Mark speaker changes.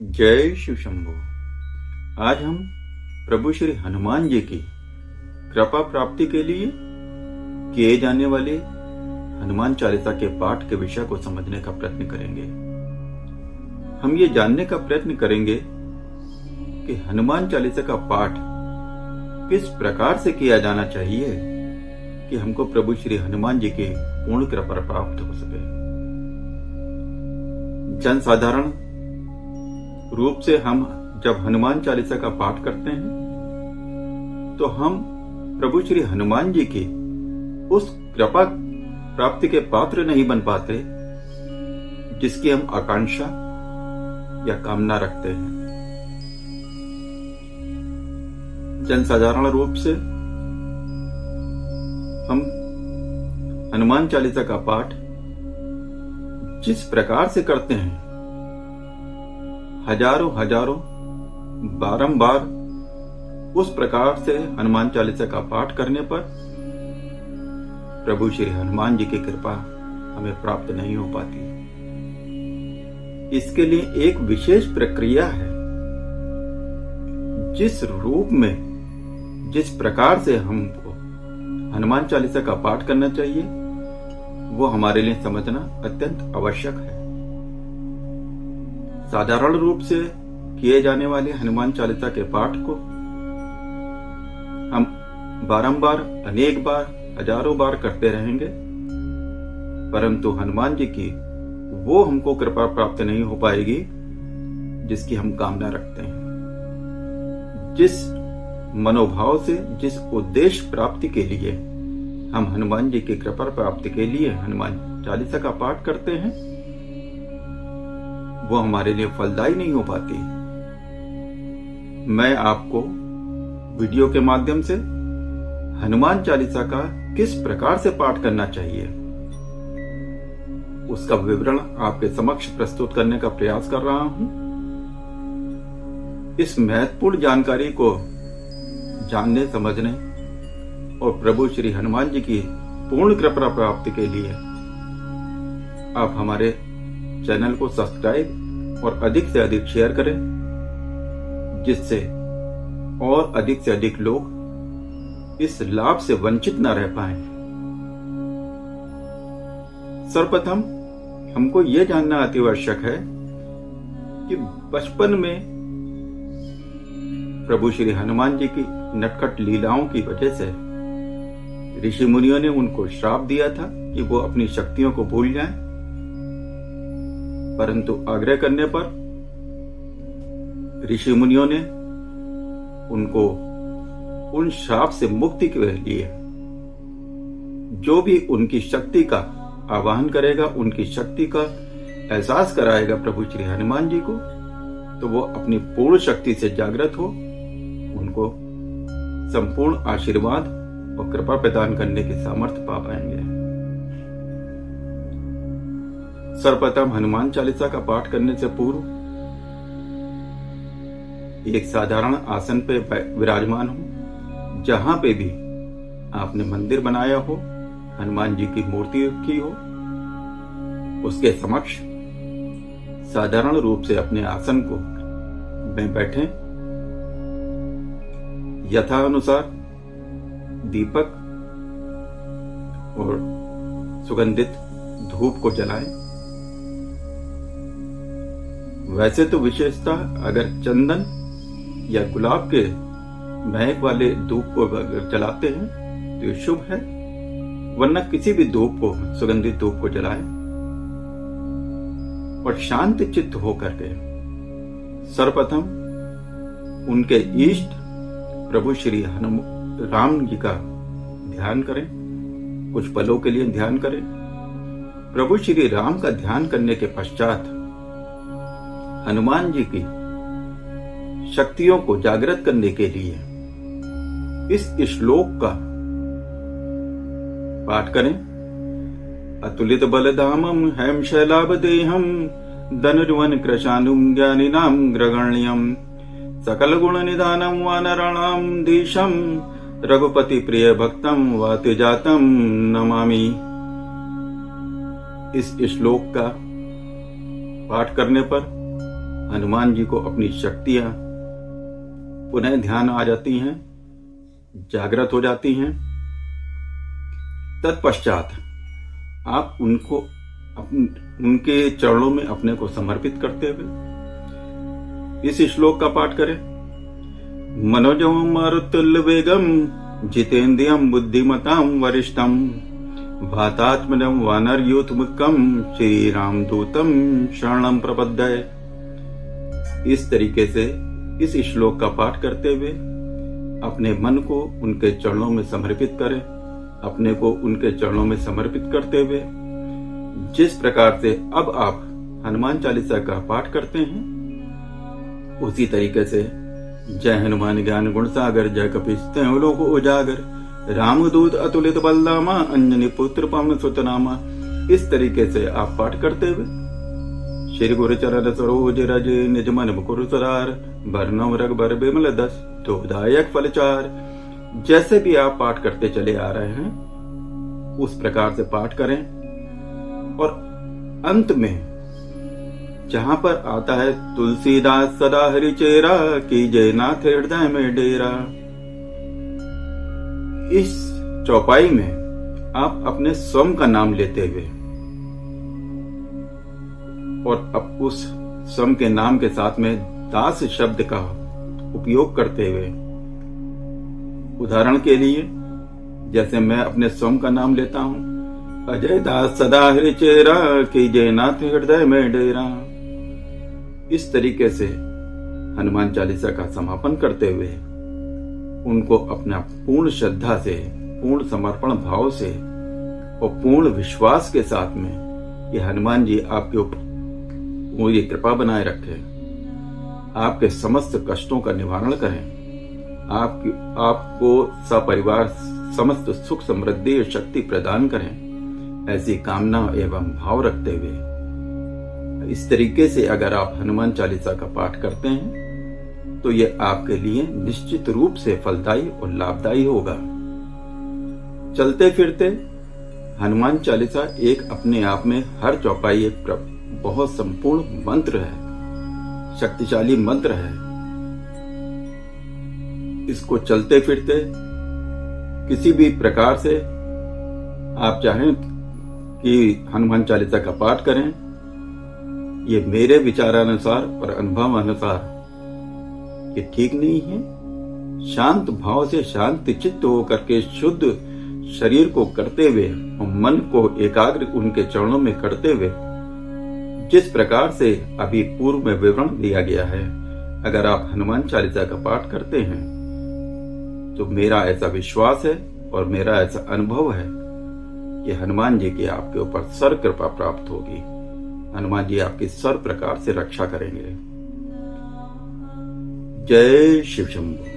Speaker 1: जय शिव शंभो। आज हम प्रभु श्री हनुमान जी की कृपा प्राप्ति के लिए किए जाने वाले हनुमान चालीसा के पाठ के विषय को समझने का प्रयत्न करेंगे। हम ये जानने का प्रयत्न करेंगे कि हनुमान चालीसा का पाठ किस प्रकार से किया जाना चाहिए कि हमको प्रभु श्री हनुमान जी की पूर्ण कृपा प्राप्त हो सके। जनसाधारण रूप से हम जब हनुमान चालीसा का पाठ करते हैं तो हम प्रभु श्री हनुमान जी की उस कृपा प्राप्ति के पात्र नहीं बन पाते जिसकी हम आकांक्षा या कामना रखते हैं। जनसाधारण रूप से हम हनुमान चालीसा का पाठ जिस प्रकार से करते हैं, हजारों बारंबार उस प्रकार से हनुमान चालीसा का पाठ करने पर प्रभु श्री हनुमान जी की कृपा हमें प्राप्त नहीं हो पाती। इसके लिए एक विशेष प्रक्रिया है। जिस रूप में जिस प्रकार से हमको हनुमान चालीसा का पाठ करना चाहिए वो हमारे लिए समझना अत्यंत आवश्यक है। साधारण रूप से किए जाने वाले हनुमान चालीसा के पाठ को हम बारंबार, अनेक बार, हजारों बार करते रहेंगे, परंतु हनुमान जी की वो हमको कृपा प्राप्त नहीं हो पाएगी जिसकी हम कामना रखते हैं। जिस मनोभाव से, जिस उद्देश्य प्राप्ति के लिए हम हनुमान जी की कृपा प्राप्ति के लिए हनुमान चालीसा का पाठ करते हैं वो हमारे लिए फलदायी नहीं हो पाती। मैं आपको वीडियो के माध्यम से हनुमान चालीसा का किस प्रकार से पाठ करना चाहिए उसका विवरण आपके समक्ष प्रस्तुत करने का प्रयास कर रहा हूं। इस महत्वपूर्ण जानकारी को जानने, समझने और प्रभु श्री हनुमान जी की पूर्ण कृपा प्राप्ति के लिए आप हमारे चैनल को सब्सक्राइब और अधिक से अधिक शेयर करें, जिससे और अधिक से अधिक लोग इस लाभ से वंचित न रह पाएं। सर्वप्रथम हमको यह जानना अति आवश्यक है कि बचपन में प्रभु श्री हनुमान जी की नटखट लीलाओं की वजह से ऋषि मुनियों ने उनको श्राप दिया था कि वो अपनी शक्तियों को भूल जाएं, परंतु आग्रह करने पर ऋषि मुनियों ने उनको उन श्राप से मुक्ति के लिए जो भी उनकी शक्ति का आवाहन करेगा, उनकी शक्ति का एहसास कराएगा प्रभु श्री हनुमान जी को, तो वो अपनी पूर्ण शक्ति से जागृत हो उनको संपूर्ण आशीर्वाद और कृपा प्रदान करने की सामर्थ्य पा पाएंगे। सर्वप्रथम हनुमान चालीसा का पाठ करने से पूर्व एक साधारण आसन पे विराजमान हो। जहां पे भी आपने मंदिर बनाया हो, हनुमान जी की मूर्ति रखी हो, उसके समक्ष साधारण रूप से अपने आसन को में बैठें। यथा अनुसार दीपक और सुगंधित धूप को जलाएं। वैसे तो विशेषता अगर चंदन या गुलाब के महक वाले धूप को अगर जलाते हैं तो ये शुभ है, वरना किसी भी धूप को, सुगंधित धूप को जलाएं और शांत चित्त होकर के सर्वप्रथम उनके इष्ट प्रभु श्री राम जी का ध्यान करें। कुछ पलों के लिए ध्यान करें। प्रभु श्री राम का ध्यान करने के पश्चात हनुमान जी की शक्तियों को जागृत करने के लिए इस श्लोक का पाठ करें। अतुलित बलधामम हैम शैलावदेहम धनुर्वन कृशानुम ज्ञानिनाम ग्रगण्यम सकल गुण निधानम वानराणाम धीशम रघुपति प्रिय भक्तम वातिजातम नमामि। इस श्लोक का पाठ करने पर हनुमान जी को अपनी शक्तियां पुनः ध्यान आ जाती हैं, जागृत हो जाती हैं। तत्पश्चात आप उनके चरणों में अपने को समर्पित करते हुए इस श्लोक का पाठ करें। मनोजवं मारुतुल्य वेगम जितेन्द्रियं बुद्धिमतां वरिष्ठं भातात्मजं वानरयूथमुख्यं श्री राम दूतम शरणं प्रपद्ये। इस तरीके से इस श्लोक का पाठ करते हुए अपने मन को उनके चरणों में समर्पित करें। अपने को उनके चरणों में समर्पित करते हुए जिस प्रकार से अब आप हनुमान चालीसा का पाठ करते हैं, उसी तरीके से जय हनुमान ज्ञान गुण सागर, जय कपीस लोक उजागर, रामदूत अतुलित बलधामा, अंजनी पुत्र पवन सुत नामा, इस तरीके से आप पाठ करते हुए श्री गुरु चरण सरोज रज निज मन मुकुर सुरार, बरनौ रघुबर बिमल दस दुःखदायक फल चार। जैसे भी आप पाठ करते चले आ रहे हैं उस प्रकार से पाठ करें और अंत में जहां पर आता है तुलसीदास सदा हरि चेरा, कीजय नाथ हृदय में डेरा, इस चौपाई में आप अपने स्वयं का नाम लेते हुए और अब उस स्वयं के नाम के साथ में दास शब्द का उपयोग करते हुए, उदाहरण के लिए जैसे मैं अपने स्वयं का नाम लेता हूं, अजय दास सदा हरि चेरा, कीजय नाथ हृदय में डेरा, इस तरीके से हनुमान चालीसा का समापन करते हुए उनको अपना पूर्ण श्रद्धा से, पूर्ण समर्पण भाव से और पूर्ण विश्वास के साथ में कि हनुमान जी आपके ऊपर पूरी कृपा बनाए रखें, आपके समस्त कष्टों का निवारण करें, आपको सपरिवार समस्त सुख समृद्धि और शक्ति प्रदान करें, ऐसी कामना एवं भाव रखते हुए इस तरीके से अगर आप हनुमान चालीसा का पाठ करते हैं तो ये आपके लिए निश्चित रूप से फलदायी और लाभदायी होगा। चलते फिरते हनुमान चालीसा एक अपने आप में हर चौपाई एक बहुत संपूर्ण मंत्र है, शक्तिशाली मंत्र है। इसको चलते फिरते किसी भी प्रकार से आप चाहें कि हनुमान चालीसा का पाठ करें, ये मेरे विचारानुसार और अनुभव अनुसार ये ठीक नहीं है। शांत भाव से शांत चित्त होकर के शुद्ध शरीर को करते हुए और मन को एकाग्र उनके चरणों में करते हुए, जिस प्रकार से अभी पूर्व में विवरण दिया गया है, अगर आप हनुमान चालीसा का पाठ करते हैं तो मेरा ऐसा विश्वास है और मेरा ऐसा अनुभव है कि हनुमान जी की आपके ऊपर सर्व कृपा प्राप्त होगी। हनुमान जी आपकी सर्व प्रकार से रक्षा करेंगे। जय शिव शंभू।